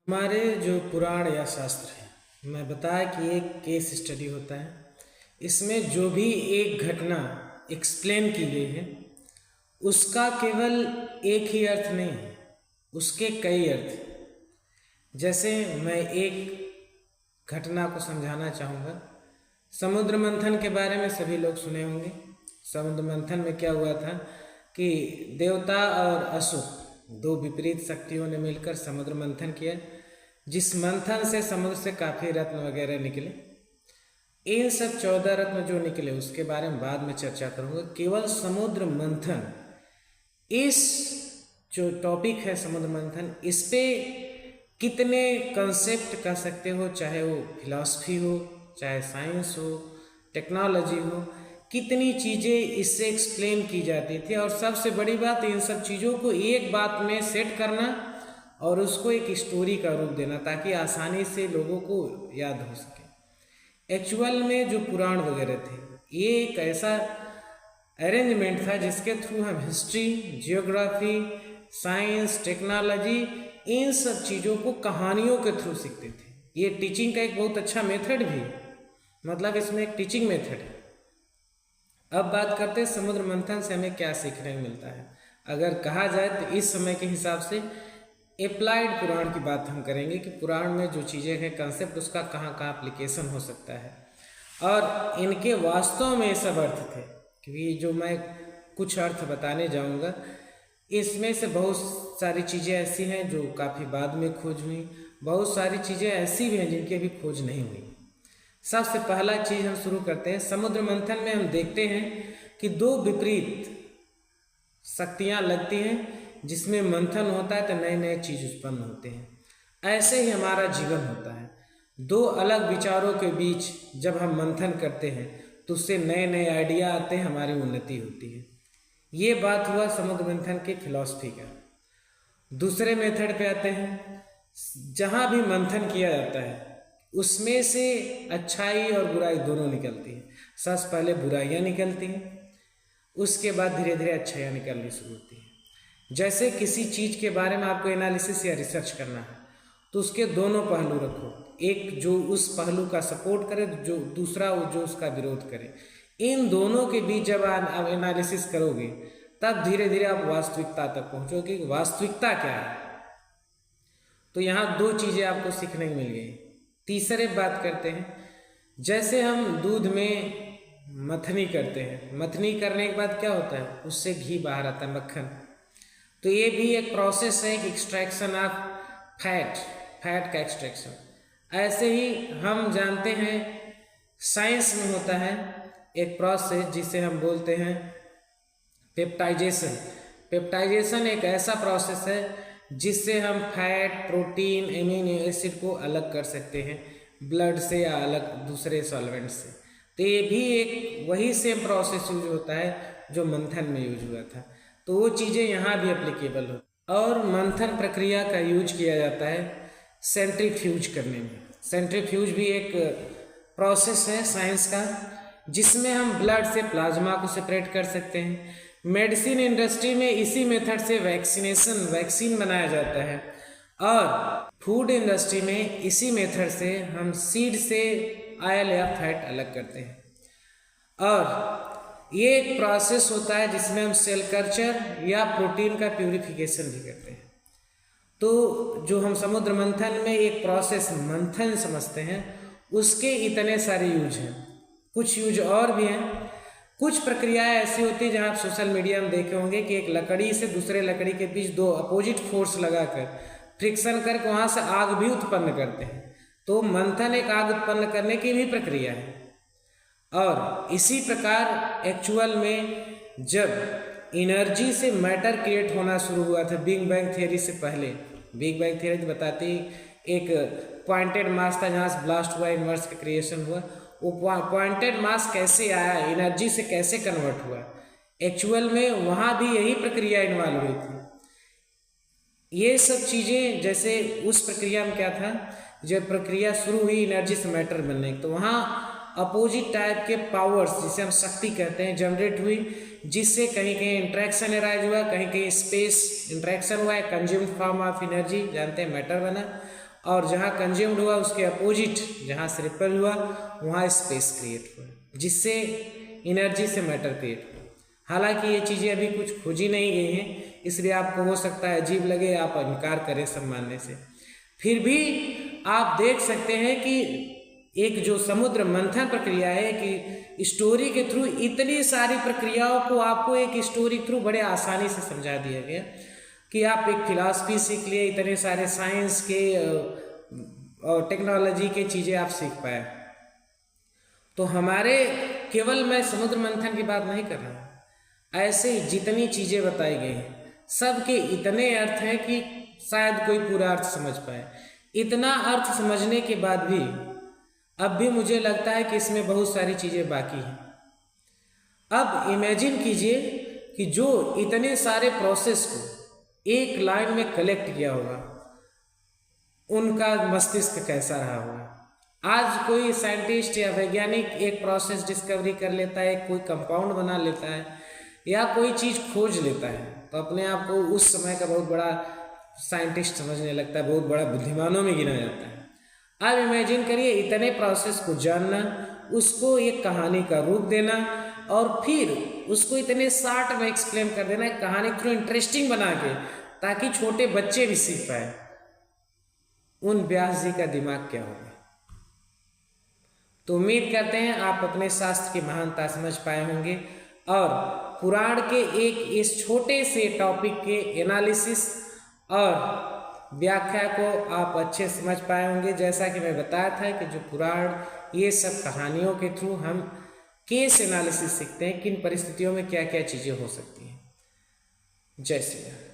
हमारे जो पुराण या शास्त्र है, मैं बताया कि एक केस स्टडी होता है। इसमें जो भी एक घटना एक्सप्लेन की गई है उसका केवल एक ही अर्थ नहीं है, उसके कई अर्थ हैं। जैसे मैं एक घटना को समझाना चाहूँगा। समुद्र मंथन के बारे में सभी लोग सुने होंगे। समुद्र मंथन में क्या हुआ था कि देवता और असुर दो विपरीत शक्तियों ने मिलकर समुद्र मंथन किया, जिस मंथन से समुद्र से काफ़ी रत्न वगैरह निकले। इन सब 14 रत्न जो निकले उसके बारे में बाद में चर्चा करूँगा। केवल समुद्र मंथन, इस जो टॉपिक है समुद्र मंथन, इस पे कितने कंसेप्ट कह सकते हो, चाहे वो फिलॉसफी हो, चाहे साइंस हो, टेक्नोलॉजी हो, कितनी चीज़ें इससे एक्सप्लेन की जाती थी। और सबसे बड़ी बात, इन सब चीज़ों को एक बात में सेट करना और उसको एक स्टोरी का रूप देना ताकि आसानी से लोगों को याद हो सके। एक्चुअल में जो पुराण वगैरह थे, ये एक ऐसा अरेंजमेंट था जिसके थ्रू हम हिस्ट्री, जियोग्राफी, साइंस, टेक्नोलॉजी, इन सब चीज़ों को कहानियों के थ्रू सीखते थे। ये टीचिंग का एक बहुत अच्छा मेथड भी है, मतलब इसमें एक टीचिंग मेथड है। अब बात करते हैं समुद्र मंथन से हमें क्या सीखने को मिलता है। अगर कहा जाए तो इस समय के हिसाब से अप्लाइड पुराण की बात हम करेंगे कि पुराण में जो चीज़ें हैं, कंसेप्ट, उसका कहाँ कहाँ एप्लीकेशन हो सकता है और इनके वास्तव में सब अर्थ थे। क्योंकि जो मैं कुछ अर्थ बताने जाऊँगा, इसमें से बहुत सारी चीज़ें ऐसी हैं जो काफ़ी बाद में खोज हुई, बहुत सारी चीज़ें ऐसी भी हैं जिनकी अभी खोज नहीं हुई। सबसे पहला चीज़ हम शुरू करते हैं। समुद्र मंथन में हम देखते हैं कि दो विपरीत शक्तियाँ लगती हैं, जिसमें मंथन होता है तो नए नए चीज़ उत्पन्न होते हैं। ऐसे ही हमारा जीवन होता है। दो अलग विचारों के बीच जब हम मंथन करते हैं तो उससे नए नए आइडिया आते हैं, हमारी उन्नति होती है। ये बात हुआ समुद्र मंथन के फिलॉसफी का। दूसरे मेथड पे आते हैं। जहाँ भी मंथन किया जाता है उसमें से अच्छाई और बुराई दोनों निकलती है। सबसे पहले बुराइयाँ निकलती हैं, उसके बाद धीरे धीरे अच्छाइयाँ निकलनी शुरू होती हैं। जैसे किसी चीज़ के बारे में आपको एनालिसिस या रिसर्च करना है तो उसके दोनों पहलू रखो, एक जो उस पहलू का सपोर्ट करे, जो दूसरा जो उसका विरोध करे। इन दोनों के बीच जब आप एनालिसिस करोगे तब धीरे धीरे आप वास्तविकता तक पहुँचोगे कि वास्तविकता क्या है। तो यहाँ दो चीज़ें आपको सीखने को मिल गई। तीसरे बात करते हैं, जैसे हम दूध में मथनी करते हैं, मथनी करने के बाद क्या होता है, उससे घी बाहर आता है, मक्खन। तो ये भी एक प्रोसेस है, एक एक्सट्रैक्शन ऑफ फैट, फैट का एक्सट्रैक्शन। ऐसे ही हम जानते हैं साइंस में होता है एक प्रोसेस जिसे हम बोलते हैं पेप्टाइजेशन। पेप्टाइजेशन एक ऐसा प्रोसेस है जिससे हम फैट, प्रोटीन, एमिनो एसिड को अलग कर सकते हैं ब्लड से या अलग दूसरे सॉल्वेंट से। तो ये भी एक वही सेम प्रोसेस यूज होता है जो मंथन में यूज हुआ था। तो वो चीज़ें यहाँ भी एप्लीकेबल हो। और मंथन प्रक्रिया का यूज किया जाता है सेंट्रीफ्यूज करने में। सेंट्रीफ्यूज भी एक प्रोसेस है साइंस का, जिसमें हम ब्लड से प्लाज्मा को सेपरेट कर सकते हैं। मेडिसिन इंडस्ट्री में इसी मेथड से वैक्सीन बनाया जाता है, और फूड इंडस्ट्री में इसी मेथड से हम सीड से ऑयल या फैट अलग करते हैं। और ये एक प्रोसेस होता है जिसमें हम सेल कल्चर या प्रोटीन का प्यूरिफिकेशन भी करते हैं। तो जो हम समुद्र मंथन में एक प्रोसेस मंथन समझते हैं, उसके इतने सारे यूज हैं। कुछ यूज और भी हैं। कुछ प्रक्रियाएं ऐसी होती है जहां आप सोशल मीडिया में देखे होंगे कि एक लकड़ी से दूसरे लकड़ी के बीच दो अपोजिट फोर्स लगाकर फ्रिक्शन करके वहां से आग भी उत्पन्न करते हैं। तो मंथन एक आग उत्पन्न करने की भी प्रक्रिया है। और इसी प्रकार एक्चुअल में जब एनर्जी से मैटर क्रिएट होना शुरू हुआ था बिग बैंग थियरी से पहले, बिग बैंग थियरी बताती एक पॉइंटेड मास था जहाँ से ब्लास्ट हुआ, यूनिवर्स का क्रिएशन हुआ। वो पॉइंटेड मास कैसे आया, एनर्जी से कैसे कन्वर्ट हुआ, एक्चुअल में वहाँ भी यही प्रक्रिया इन्वॉल्व हुई थी। ये सब चीज़ें, जैसे उस प्रक्रिया में क्या था, जब प्रक्रिया शुरू हुई एनर्जी से मैटर बनने की, तो वहाँ अपोजिट टाइप के पावर्स, जिसे हम शक्ति कहते हैं, जनरेट हुई, जिससे कहीं कहीं इंट्रैक्शन अराइज हुआ, कहीं कहीं स्पेस इंट्रैक्शन हुआ, कंज्यूम्ड फॉर्म ऑफ एनर्जी, जानते हैं, मैटर बना। और जहाँ कंज्यूम्ड हुआ उसके अपोजिट जहाँ से रिपेल हुआ वहाँ स्पेस क्रिएट हुआ, जिससे एनर्जी से मैटर क्रिएट हुआ। हालांकि ये चीज़ें अभी कुछ खोजी नहीं गई हैं, इसलिए आपको हो सकता है अजीब लगे, आप इनकार करें सब मानने से। फिर भी आप देख सकते हैं कि एक जो समुद्र मंथन प्रक्रिया है कि स्टोरी के थ्रू इतनी सारी प्रक्रियाओं को आपको एक स्टोरी थ्रू बड़े आसानी से समझा दिया गया कि आप एक फिलॉसफी सीख लिए, इतने सारे साइंस के और टेक्नोलॉजी के चीज़ें आप सीख पाए। तो हमारे केवल मैं समुद्र मंथन की बात नहीं कर रहा हूँ, ऐसे जितनी चीज़ें बताई गई हैं सबके इतने अर्थ हैं कि शायद कोई पूरा अर्थ समझ पाए। इतना अर्थ समझने के बाद भी अब भी मुझे लगता है कि इसमें बहुत सारी चीज़ें बाकी हैं। अब इमेजिन कीजिए कि जो इतने सारे प्रोसेस को एक लाइन में कलेक्ट किया होगा, उनका मस्तिष्क कैसा रहा होगा। आज कोई साइंटिस्ट या वैज्ञानिक एक प्रोसेस डिस्कवरी कर लेता है, कोई कंपाउंड बना लेता है या कोई चीज़ खोज लेता है, तो अपने आप को उस समय का बहुत बड़ा साइंटिस्ट समझने लगता है, बहुत बड़ा बुद्धिमानों में गिना जाता है। अब इमेजिन करिए इतने प्रोसेस को जानना, उसको एक कहानी का रूप देना और फिर उसको इतने शार्ट में एक्सप्लेन कर देना, कहानी थ्रू इंटरेस्टिंग बना के, ताकि छोटे बच्चे भी सीख पाए। उन व्यास जी का दिमाग क्या होगा। तो उम्मीद करते हैं आप अपने शास्त्र की महानता समझ पाए होंगे और पुराण के एक इस छोटे से टॉपिक के एनालिसिस और व्याख्या को आप अच्छे समझ पाए होंगे। जैसा कि मैं बताया था कि जो पुराण ये सब कहानियों के थ्रू हम केस एनालिसिस सीखते हैं, किन परिस्थितियों में क्या क्या चीज़ें हो सकती हैं। जय श्री राम।